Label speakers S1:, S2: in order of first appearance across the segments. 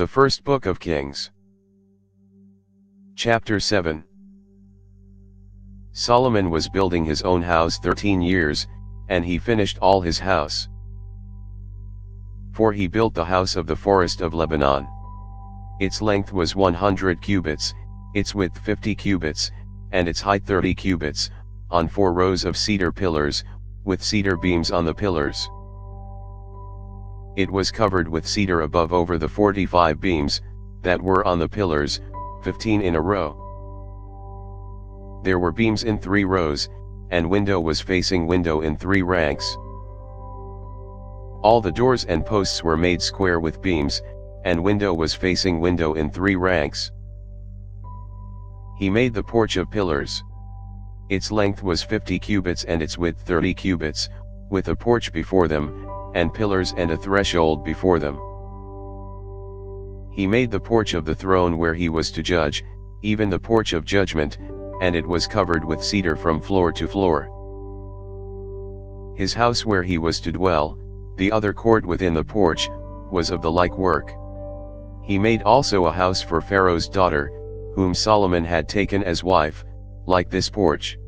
S1: The First Book of Kings. Chapter 7. Solomon was building his own house 13 years, and he finished all his house. For he built the house of the forest of Lebanon. Its length was 100 cubits, its width 50 cubits, and its height 30 cubits, on 4 rows of cedar pillars, with cedar beams on the pillars. It was covered with cedar above over the 45 beams that were on the pillars, 15 in a row. There were beams in 3 rows, and window was facing window in 3 ranks. All the doors and posts were made square with beams, and window was facing window in 3 ranks. He made the porch of pillars. Its length was 50 cubits and its width 30 cubits, with a porch before them, and pillars and a threshold before them. He made the porch of the throne where he was to judge, even the porch of judgment, and it was covered with cedar from floor to floor. His house where he was to dwell, the other court within the porch, was of the like work. He made also a house for Pharaoh's daughter, whom Solomon had taken as wife, like this porch.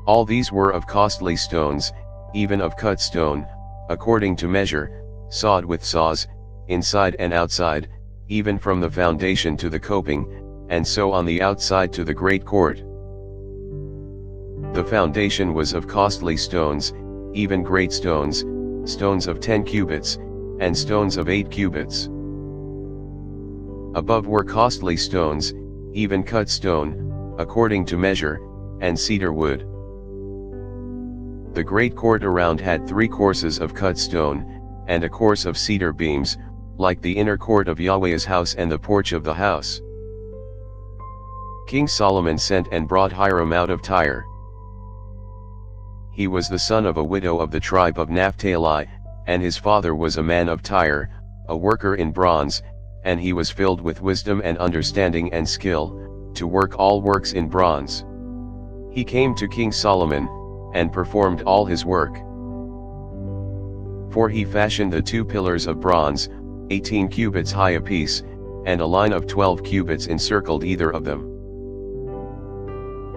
S1: All these were of costly stones, even of cut stone, according to measure, sawed with saws, inside and outside, even from the foundation to the coping, and so on the outside to the great court. The foundation was of costly stones, even great stones, stones of 10 cubits, and stones of 8 cubits. Above were costly stones, even cut stone, according to measure, and cedar wood. The great court around had 3 courses of cut stone, and a course of cedar beams, like the inner court of Yahweh's house and the porch of the house. King Solomon sent and brought Hiram out of Tyre. He was the son of a widow of the tribe of Naphtali, and his father was a man of Tyre, a worker in bronze, and he was filled with wisdom and understanding and skill, to work all works in bronze. He came to King Solomon, and performed all his work. For he fashioned the 2 pillars of bronze, 18 cubits high apiece, and a line of 12 cubits encircled either of them.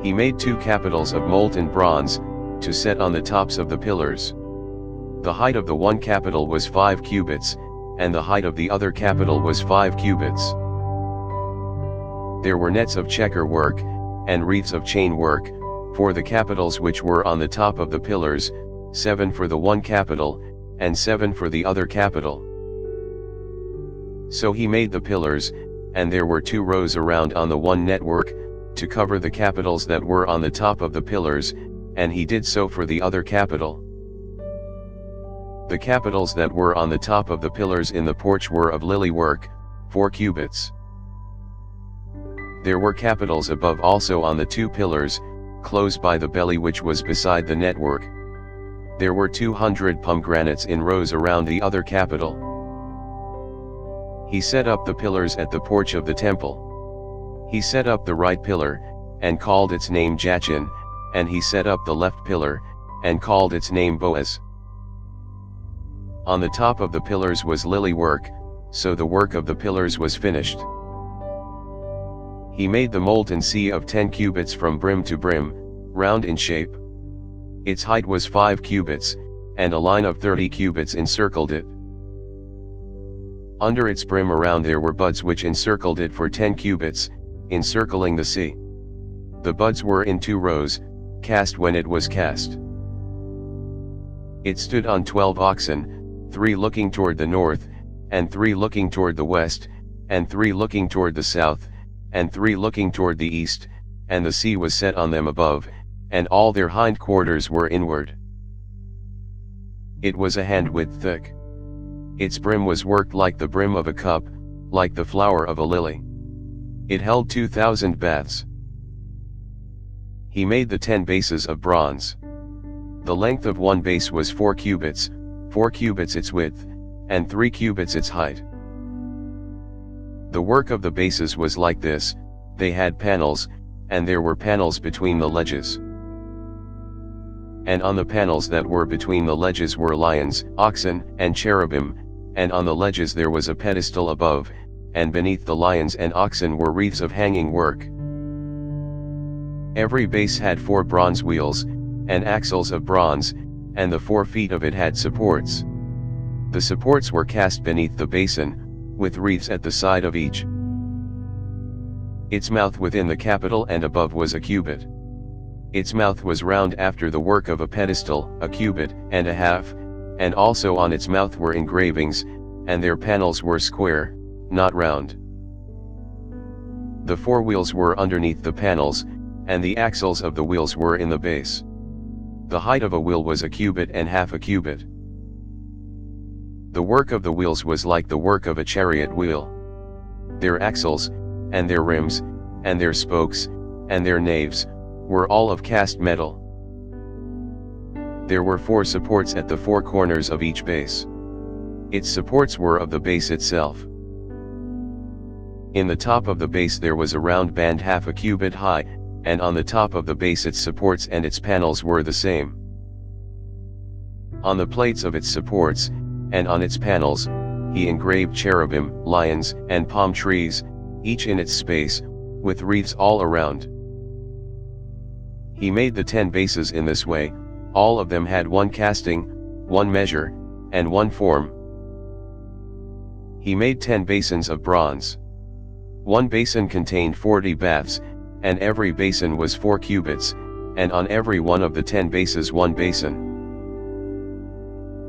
S1: He made 2 capitals of molten bronze, to set on the tops of the pillars. The height of the one capital was 5 cubits, and the height of the other capital was 5 cubits. There were nets of checker work, and wreaths of chain work, for the capitals which were on the top of the pillars, 7 for the one capital, and 7 for the other capital. So he made the pillars, and there were 2 rows around on the one network, to cover the capitals that were on the top of the pillars, and he did so for the other capital. The capitals that were on the top of the pillars in the porch were of lily work, 4 cubits. There were capitals above also on the 2 pillars, close by the belly which was beside the network. There were 200 pomegranates in rows around the other capital. He set up the pillars at the porch of the temple. He set up the right pillar, and called its name Jachin, and he set up the left pillar, and called its name Boaz. On the top of the pillars was lily work, so the work of the pillars was finished. He made the molten sea of 10 cubits from brim to brim, round in shape. Its height was 5 cubits, and a line of 30 cubits encircled it. Under its brim around there were buds which encircled it for 10 cubits, encircling the sea. The buds were in 2 rows, cast when it was cast. It stood on 12 oxen, 3 looking toward the north, and 3 looking toward the west, and 3 looking toward the south, and 3 looking toward the east, and the sea was set on them above, and all their hind quarters were inward. It was a hand-width thick. Its brim was worked like the brim of a cup, like the flower of a lily. It held 2,000 baths. He made the 10 bases of bronze. The length of one base was 4 cubits, 4 cubits its width, and 3 cubits its height. The work of the bases was like this: they had panels, and there were panels between the ledges. And on the panels that were between the ledges were lions, oxen, and cherubim, and on the ledges there was a pedestal above, and beneath the lions and oxen were wreaths of hanging work. Every base had 4 bronze wheels, and axles of bronze, and the 4 feet of it had supports. The supports were cast beneath the basin, with wreaths at the side of each. Its mouth within the capital and above was a cubit. Its mouth was round after the work of a pedestal, a cubit and a half, and also on its mouth were engravings, and their panels were square, not round. The 4 wheels were underneath the panels, and the axles of the wheels were in the base. The height of a wheel was a cubit and half a cubit. The work of the wheels was like the work of a chariot wheel. Their axles, and their rims, and their spokes, and their naves, were all of cast metal. There were 4 supports at the 4 corners of each base. Its supports were of the base itself. In the top of the base there was a round band half a cubit high, and on the top of the base its supports and its panels were the same. On the plates of its supports, and on its panels, he engraved cherubim, lions, and palm trees, each in its space, with wreaths all around. He made the 10 bases in this way, all of them had 1 casting, 1 measure, and 1 form. He made 10 basins of bronze. 1 basin contained 40 baths, and every basin was 4 cubits, and on every one of the 10 bases 1 basin.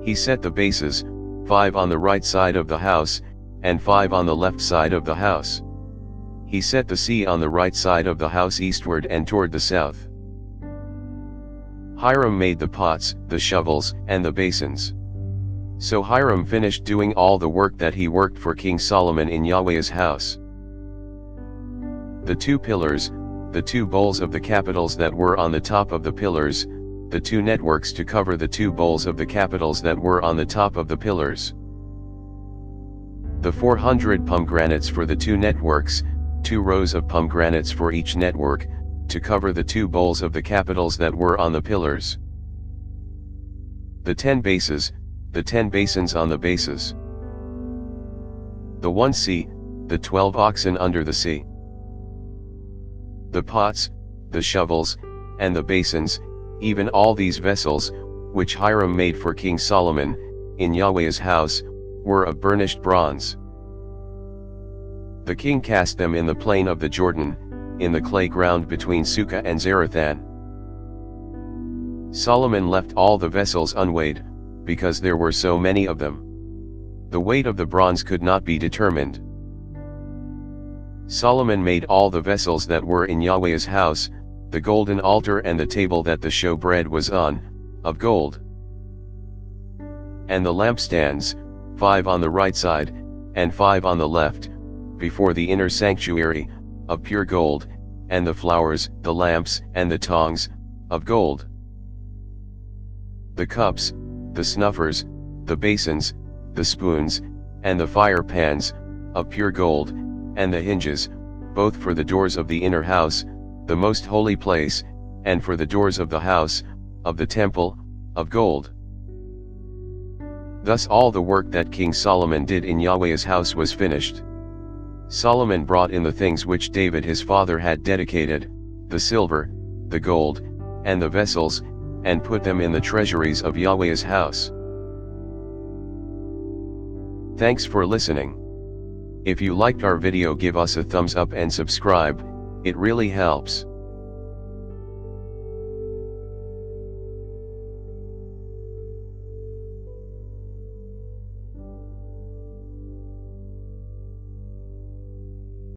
S1: He set the bases, 5 on the right side of the house, and 5 on the left side of the house. He set the sea on the right side of the house eastward and toward the south. Hiram made the pots, the shovels, and the basins. So Hiram finished doing all the work that he worked for King Solomon in Yahweh's house. The 2 pillars, the 2 bowls of the capitals that were on the top of the pillars, the 2 networks to cover the 2 bowls of the capitals that were on the top of the pillars. The 400 pomegranates for the 2 networks, 2 rows of pomegranates for each network, to cover the 2 bowls of the capitals that were on the pillars. The 10 bases, the 10 basins on the bases. The 1 sea, the 12 oxen under the sea. The pots, the shovels, and the basins, even all these vessels, which Hiram made for King Solomon, in Yahweh's house, were of burnished bronze. The king cast them in the plain of the Jordan, in the clay ground between Sukkah and Zarethan. Solomon left all the vessels unweighed, because there were so many of them. The weight of the bronze could not be determined. Solomon made all the vessels that were in Yahweh's house, the golden altar and the table that the showbread was on, of gold. And the lampstands, 5 on the right side, and 5 on the left, before the inner sanctuary, of pure gold, and the flowers, the lamps, and the tongs, of gold. The cups, the snuffers, the basins, the spoons, and the fire pans, of pure gold, and the hinges, both for the doors of the inner house, the most holy place, and for the doors of the house, of the temple, of gold. Thus all the work that King Solomon did in Yahweh's house was finished. Solomon brought in the things which David his father had dedicated, the silver, the gold, and the vessels, and put them in the treasuries of Yahweh's house. Thanks for listening. If you liked our video, give us a thumbs up and subscribe, it really helps.